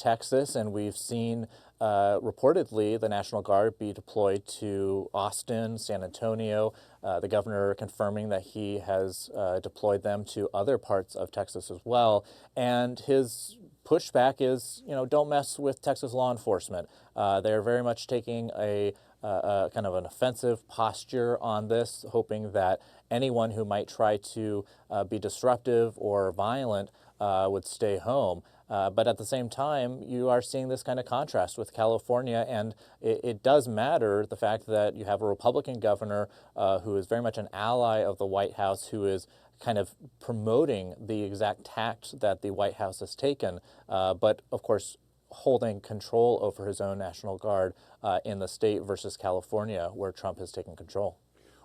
Texas, and we've seen reportedly the National Guard be deployed to Austin, San Antonio, the governor confirming that he has deployed them to other parts of Texas as well. And his pushback is, don't mess with Texas law enforcement. They're very much taking a kind of an offensive posture on this, hoping that anyone who might try to be disruptive or violent would stay home. But at the same time, you are seeing this kind of contrast with California, and it does matter the fact that you have a Republican governor who is very much an ally of the White House, who is kind of promoting the exact tact that the White House has taken, but of course holding control over his own National Guard in the state versus California, where Trump has taken control.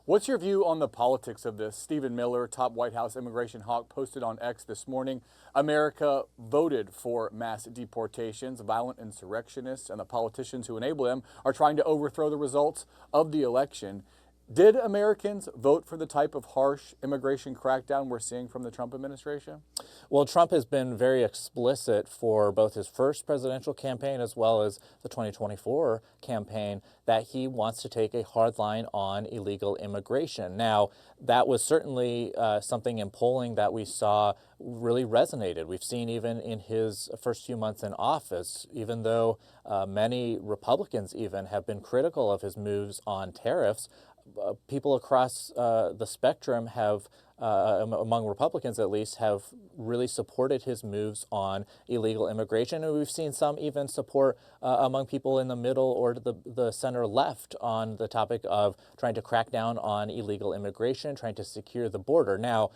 What's your view on the politics of this? Stephen Miller, top White House immigration hawk, posted on X this morning, America voted for mass deportations. Violent insurrectionists and the politicians who enable them are trying to overthrow the results of the election. Did Americans vote for the type of harsh immigration crackdown we're seeing from the Trump administration? Well, Trump has been very explicit for both his first presidential campaign as well as the 2024 campaign that he wants to take a hard line on illegal immigration. Now, that was certainly something in polling that we saw really resonated. We've seen even in his first few months in office, even though many Republicans even have been critical of his moves on tariffs, people across the spectrum have, among Republicans at least, have really supported his moves on illegal immigration. And we've seen some even support among people in the middle or the center left on the topic of trying to crack down on illegal immigration, trying to secure the border. Now,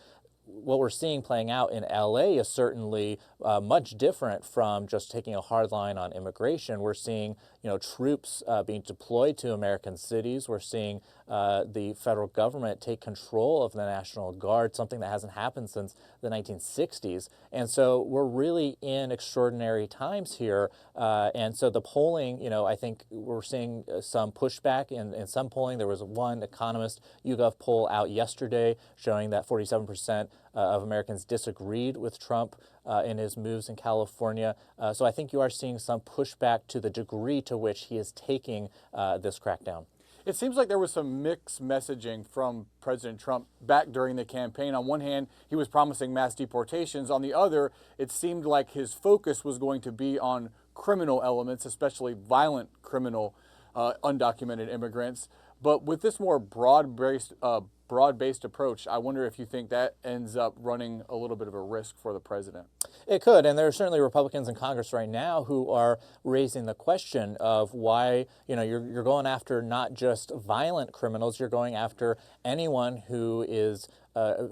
what we're seeing playing out in LA is certainly much different from just taking a hard line on immigration. We're seeing, troops being deployed to American cities. We're seeing the federal government take control of the National Guard, something that hasn't happened since the 1960s. And so we're really in extraordinary times here. And so the polling, I think we're seeing some pushback in some polling. There was one economist YouGov poll out yesterday showing that 47% of Americans disagreed with Trump in his moves in California. So I think you are seeing some pushback to the degree to which he is taking this crackdown. It seems like there was some mixed messaging from President Trump back during the campaign. On one hand, he was promising mass deportations. On the other, it seemed like his focus was going to be on criminal elements, especially violent criminal undocumented immigrants. But with this more broad-based approach, I wonder if you think that ends up running a little bit of a risk for the president. It could, and there are certainly Republicans in Congress right now who are raising the question of why, you're going after not just violent criminals, you're going after anyone who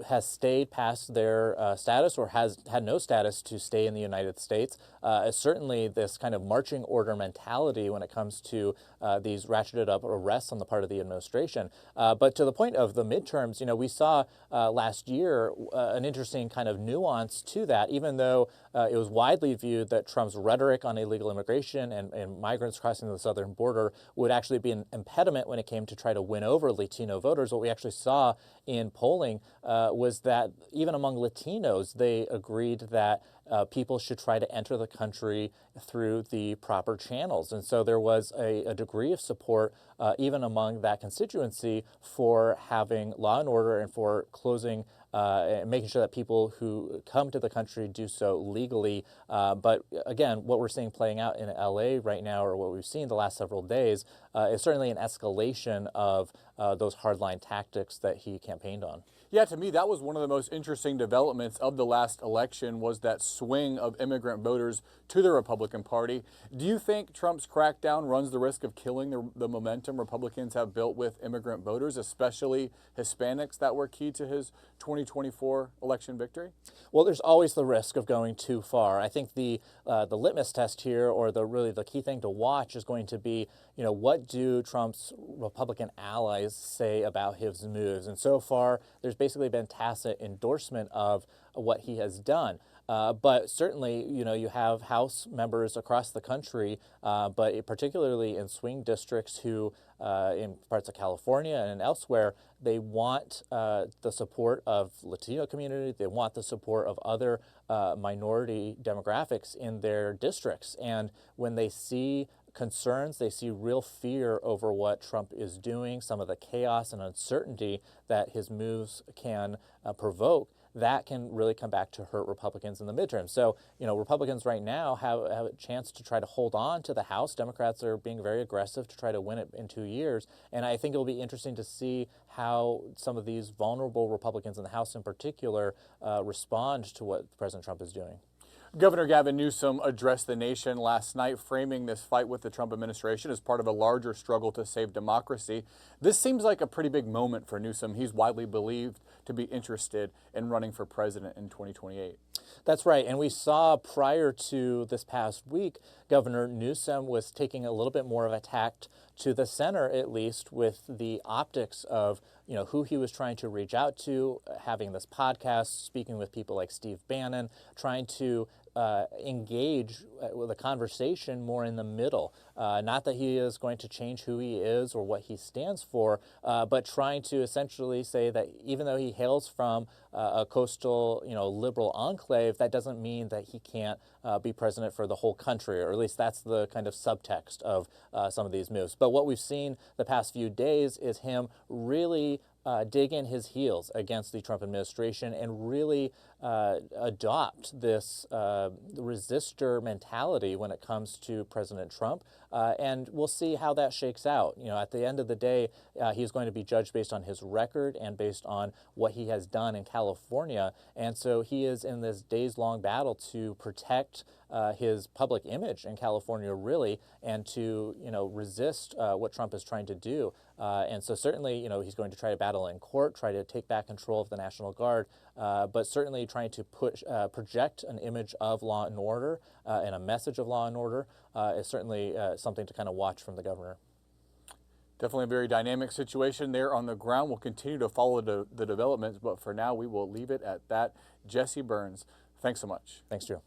has stayed past their status or has had no status to stay in the United States. Certainly this kind of marching order mentality when it comes to these ratcheted up arrests on the part of the administration. But to the point of the midterms, we saw last year an interesting kind of nuance to that, even though it was widely viewed that Trump's rhetoric on illegal immigration and migrants crossing the southern border would actually be an impediment when it came to try to win over Latino voters. What we actually saw in polling was that even among Latinos, they agreed that people should try to enter the country through the proper channels. And so there was a degree of support even among that constituency for having law and order and for closing and making sure that people who come to the country do so legally. But again, what we're seeing playing out in LA right now, or what we've seen the last several days, is certainly an escalation of those hardline tactics that he campaigned on. Yeah, to me, that was one of the most interesting developments of the last election, was that swing of immigrant voters to the Republican Party. Do you think Trump's crackdown runs the risk of killing the momentum Republicans have built with immigrant voters, especially Hispanics that were key to his 2024 election victory? Well, there's always the risk of going too far. I think the litmus test here, or the key thing to watch, is going to be, what do Trump's Republican allies say about his moves? And so far, there's basically been tacit endorsement of what he has done. But certainly, you have House members across the country, but particularly in swing districts who, in parts of California and elsewhere, they want the support of Latino community. They want the support of other minority demographics in their districts. And when they see concerns, they see real fear over what Trump is doing, some of the chaos and uncertainty that his moves can provoke, that can really come back to hurt Republicans in the midterm. So, Republicans right now have a chance to try to hold on to the House. Democrats are being very aggressive to try to win it in 2 years. And I think it'll be interesting to see how some of these vulnerable Republicans in the House in particular respond to what President Trump is doing. Governor Gavin Newsom addressed the nation last night, framing this fight with the Trump administration as part of a larger struggle to save democracy. This seems like a pretty big moment for Newsom. He's widely believed to be interested in running for president in 2028. That's right. And we saw prior to this past week, Governor Newsom was taking a little bit more of a tact to the center, at least, with the optics of who he was trying to reach out to, having this podcast, speaking with people like Steve Bannon, trying to engage with a conversation more in the middle. Not that he is going to change who he is or what he stands for, but trying to essentially say that even though he hails from a coastal, liberal enclave, that doesn't mean that he can't be president for the whole country, or at least that's the kind of subtext of some of these moves. But what we've seen the past few days is him really dig in his heels against the Trump administration and really adopt this resistor mentality when it comes to President Trump. And we'll see how that shakes out. At the end of the day, he's going to be judged based on his record and based on what he has done in California. And so he is in this days-long battle to protect his public image in California, really, and to resist what Trump is trying to do. And so certainly, he's going to try to battle in court, try to take back control of the National Guard, but certainly trying to project an image of law and order and a message of law and order is certainly something to kind of watch from the governor. Definitely a very dynamic situation there on the ground. We'll continue to follow the developments, but for now, we will leave it at that. Jesse Burns, thanks so much. Thanks, Drew.